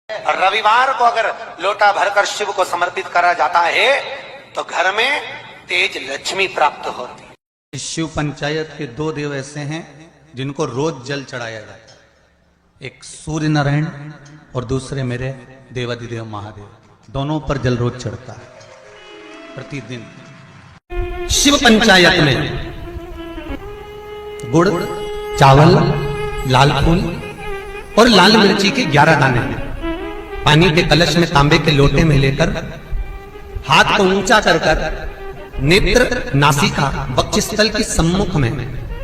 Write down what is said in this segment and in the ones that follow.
रविवार को अगर लोटा भरकर शिव को समर्पित करा जाता है तो घर में तेज लक्ष्मी प्राप्त होती है। शिव पंचायत के दो देव ऐसे हैं जिनको रोज जल चढ़ाया जाता है, एक सूर्य नारायण और दूसरे मेरे देवाधिदेव महादेव। दोनों पर जल रोज चढ़ता है प्रतिदिन। शिव पंचायत में गुड़, चावल, लाल फूल और लाल मिर्ची के 11 दाने पानी के कलश में तांबे के लोटे में लेकर हाथ को ऊंचा कर नेत्र, नासिका, वक्षस्थल के सम्मुख में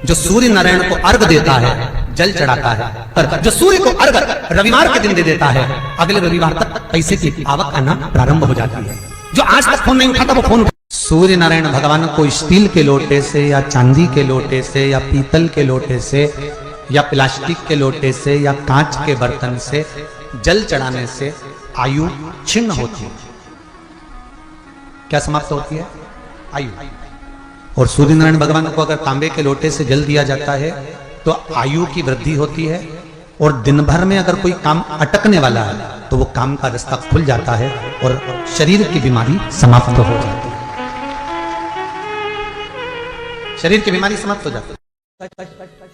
जो सूर्य नारायण को अर्घ देता है, जल चढ़ाता है। पर जो सूर्य को अर्घ रविवार के दिन दे देता है, अगले रविवार तक पैसे की आवक आना प्रारंभ हो जाती है। जो आज तक फोन नहीं उठाता वो फोन। सूर्य नारायण भगवान को स्टील के लोटे से या चांदी के लोटे से या पीतल के लोटे से या प्लास्टिक के लोटे से या कांच के बर्तन से जल चढ़ाने से आयु छिन्न होती है। क्या समाप्त होती है? आयु। और सूर्य नारायण भगवान को अगर तांबे के लोटे से जल दिया जाता है तो आयु की वृद्धि होती है। और दिन भर में अगर कोई काम अटकने वाला है तो वो काम का रास्ता खुल जाता है और शरीर की बीमारी समाप्त हो जाती है। शरीर की बीमारी समाप्त हो जाती है।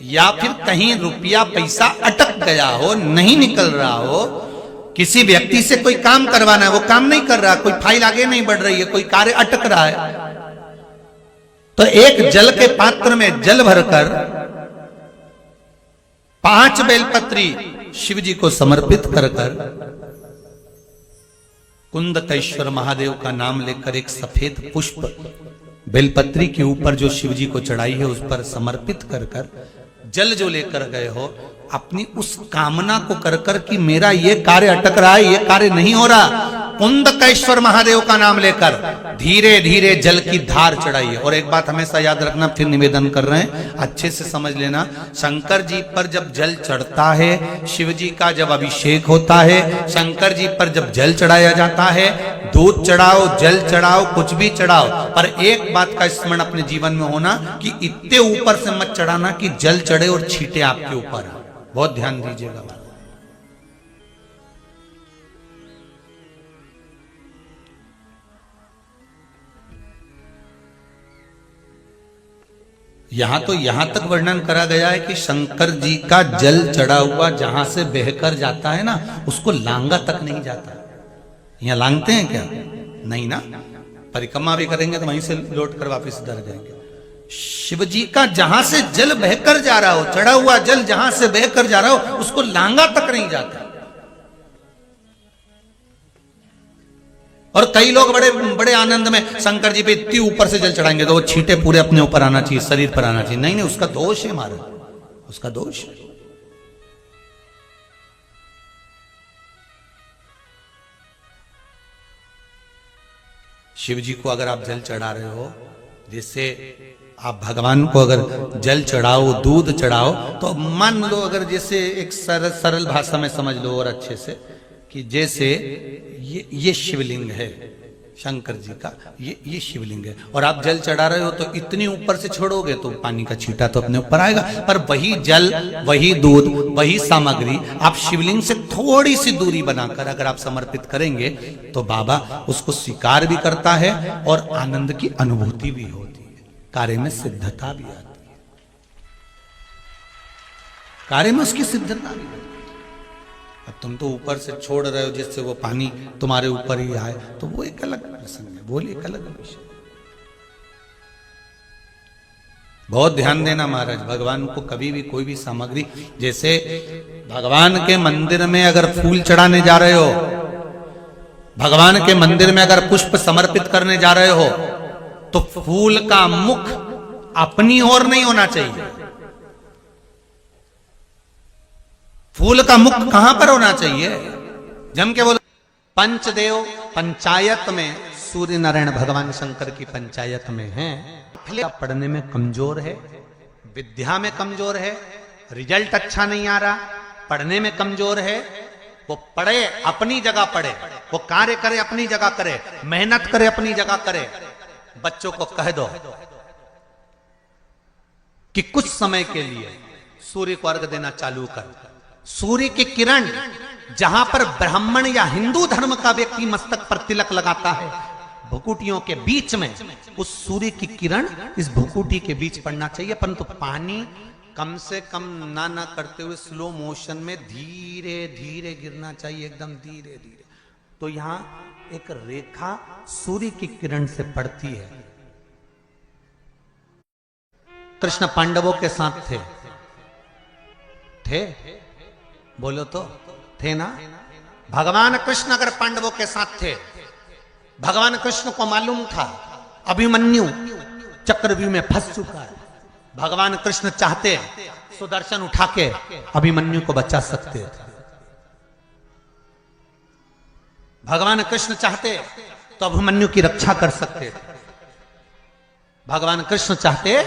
या फिर कहीं रुपया पैसा अटक गया हो, नहीं निकल रहा हो, किसी व्यक्ति से कोई काम करवाना है, वो काम नहीं कर रहा, कोई फाइल आगे नहीं बढ़ रही है, कोई कार्य अटक रहा है, तो एक जल के पात्र में जल भरकर 5 बेलपत्री शिव जी को समर्पित कर कुंदकेश्वर महादेव का नाम लेकर एक सफेद पुष्प बेलपत्री के ऊपर जो शिव जी को चढ़ाई है उस पर समर्पित कर जल जो लेकर गए हो, अपनी उस कामना को कर कि मेरा ये कार्य अटक रहा है, ये कार्य नहीं हो रहा, कुंदकेश्वर महादेव का नाम लेकर धीरे धीरे जल की धार चढ़ाइए। और एक बात हमेशा याद रखना, फिर निवेदन कर रहे हैं, अच्छे से समझ लेना। शंकर जी पर जब जल चढ़ता है, शिव जी का जब अभिषेक होता है, शंकर जी पर जब जल चढ़ाया जाता है, दूध चढ़ाओ, जल चढ़ाओ, कुछ भी चढ़ाओ, पर एक बात का स्मरण अपने जीवन में होना कि इतने ऊपर से मत चढ़ाना कि जल चढ़े और छींटे आपके ऊपर। बहुत ध्यान दीजिएगा। यहां तक वर्णन करा गया है कि शंकर जी का जल चढ़ा हुआ जहां से बहकर जाता है ना, उसको लांगा तक नहीं जाता। यहां लांगते हैं क्या? नहीं ना। परिक्रमा भी करेंगे तो वहीं से लौट कर वापस इधर जाएंगे। शिव जी का जहां से जल बहकर जा रहा हो, चढ़ा हुआ जल जहां से बहकर जा रहा हो, उसको लांगा तक नहीं जाता। और कई लोग बड़े बड़े आनंद में शंकर जी पे इतनी ऊपर से जल चढ़ाएंगे तो वो छींटे पूरे अपने ऊपर आना चाहिए, शरीर पर आना चाहिए। नहीं नहीं, उसका दोष है हमारा, उसका दोष है। शिव जी को अगर आप जल चढ़ा रहे हो, जिससे आप भगवान को अगर जल चढ़ाओ, दूध चढ़ाओ, तो मान लो अगर जैसे एक सरल भाषा में समझ लो और अच्छे से कि जैसे ये शिवलिंग है शंकर जी का, ये शिवलिंग है और आप जल चढ़ा रहे हो, तो इतनी ऊपर से छोड़ोगे तो पानी का छींटा तो अपने ऊपर आएगा। पर वही जल, वही दूध, वही सामग्री आप शिवलिंग से थोड़ी सी दूरी बनाकर अगर आप समर्पित करेंगे तो बाबा उसको स्वीकार भी करता है और आनंद की अनुभूति भी होती है, कार्य में सिद्धता भी आती है, कार्य में उसकी सिद्धता भी। अब तुम तो ऊपर से छोड़ रहे हो जिससे वो पानी तुम्हारे ऊपर ही आए, तो वो एक अलग प्रसंग है, वो एक अलग विषय। बहुत ध्यान देना महाराज, भगवान को कभी भी कोई भी सामग्री, जैसे भगवान के मंदिर में अगर फूल चढ़ाने जा रहे हो, भगवान के मंदिर में अगर पुष्प समर्पित करने जा रहे हो, तो फूल का मुख अपनी ओर नहीं होना चाहिए। फूल का मुख कहां पर होना चाहिए? जम के बोलो। पंचदेव पंचायत में सूर्य नारायण भगवान शंकर की पंचायत में हैं। पढ़ने में कमजोर है, विद्या में कमजोर है, रिजल्ट अच्छा नहीं आ रहा, पढ़ने में कमजोर है, वो पढ़े अपनी जगह पढ़े, वो कार्य करे अपनी जगह करे, मेहनत करे अपनी जगह करे। बच्चों को कह दो कि कुछ समय के लिए सूर्य को अर्घ देना चालू कर। सूर्य की किरण जहां पर ब्राह्मण या हिंदू धर्म का व्यक्ति मस्तक पर तिलक लगाता है, भुकुटियों के बीच में उस सूर्य की किरण इस भुकुटी के बीच पड़ना चाहिए, परंतु पानी कम से कम ना करते हुए स्लो मोशन में धीरे धीरे गिरना चाहिए, एकदम धीरे धीरे। तो यहां एक रेखा सूर्य की किरण से पड़ती है। कृष्ण पांडवों के साथ थे बोलो तो थे ना। भगवान कृष्ण अगर पांडवों के साथ थे, भगवान कृष्ण को मालूम था अभिमन्यु चक्रव्यूह में फंस चुका है, भगवान कृष्ण चाहते सुदर्शन उठा के अभिमन्यु को बचा सकते थे। भगवान कृष्ण चाहते तो अभिमन्यु की रक्षा कर सकते थे, भगवान कृष्ण चाहते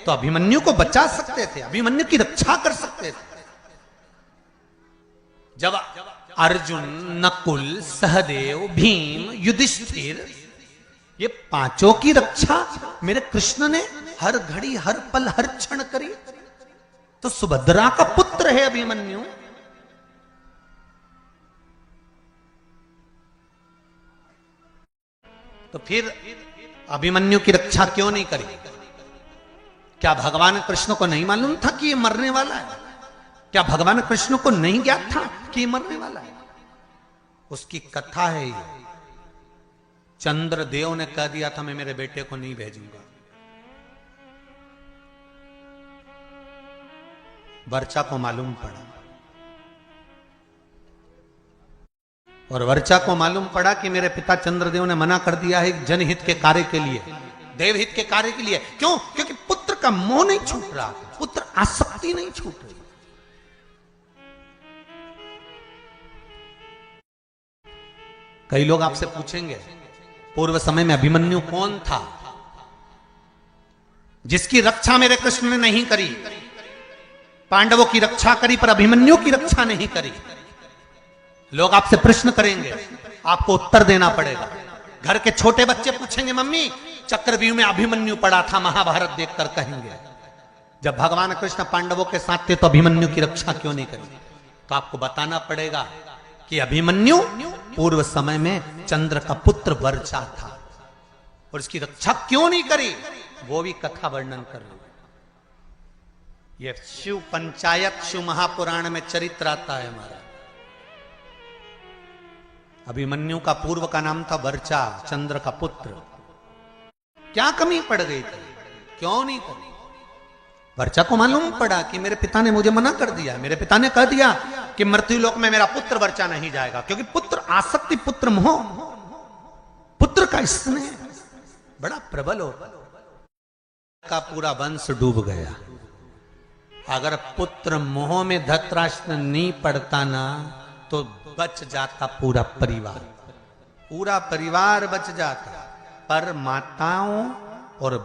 तो अभिमन्यु को बचा सकते थे, अभिमन्यु की रक्षा कर सकते थे। जब अर्जुन, नकुल, सहदेव, भीम, युधिष्ठिर ये पांचों की रक्षा मेरे कृष्ण ने हर घड़ी, हर पल, हर क्षण करी, तो सुभद्रा का पुत्र है अभिमन्यु। तो फिर अभिमन्यु की रक्षा क्यों नहीं करी? क्या भगवान कृष्ण को नहीं मालूम था कि ये मरने वाला है? क्या भगवान कृष्ण को नहीं ज्ञात था कि ये मरने वाला है? उसकी कथा है ये। चंद्रदेव ने कह दिया था मैं मेरे बेटे को नहीं भेजूंगा। वर्चा को मालूम पड़ा, और वर्चा को मालूम पड़ा कि मेरे पिता चंद्रदेव ने मना कर दिया है जनहित के कार्य के लिए, देवहित के कार्य के लिए। क्यों? क्योंकि पुत्र का मोह नहीं छूट रहा, पुत्र आसक्ति नहीं छूट रही। कई लोग आपसे पूछेंगे पूर्व समय में अभिमन्यु कौन था जिसकी रक्षा मेरे कृष्ण ने नहीं करी? पांडवों की रक्षा करी पर अभिमन्यु की रक्षा नहीं करी। लोग आपसे प्रश्न करेंगे, आपको उत्तर देना पड़ेगा। घर के छोटे बच्चे पूछेंगे मम्मी चक्रव्यूह में अभिमन्यु पड़ा था, महाभारत देखकर कहेंगे जब भगवान कृष्ण पांडवों के साथ थे तो अभिमन्यु की रक्षा क्यों नहीं करी? तो आपको बताना पड़ेगा कि अभिमन्यु पूर्व समय में चंद्र का पुत्र वर्चा था और इसकी रक्षा क्यों नहीं करी, वो भी कथा वर्णन कर रही है। ये शिव पंचायत, शिव महापुराण में चरित्र आता है हमारा। अभिमन्यु का पूर्व का नाम था वर्चा, चंद्र का पुत्र। क्या कमी पड़ गई थी, क्यों नहीं करी? वर्चा को मालूम पड़ा कि मेरे पिता ने मुझे मना कर दिया, मेरे पिता ने कह दिया कि मृत्युलोक में मेरा पुत्र वर्चा नहीं जाएगा, क्योंकि पुत्र आसक्ति, पुत्र मोह, पुत्र का स्नेह बड़ा प्रबल होता का पूरा वंश डूब गया। अगर पुत्र मोह में धृतराष्ट्र नहीं पड़ता ना तो बच जाता पूरा परिवार, पूरा परिवार बच जाता। पर माताओं और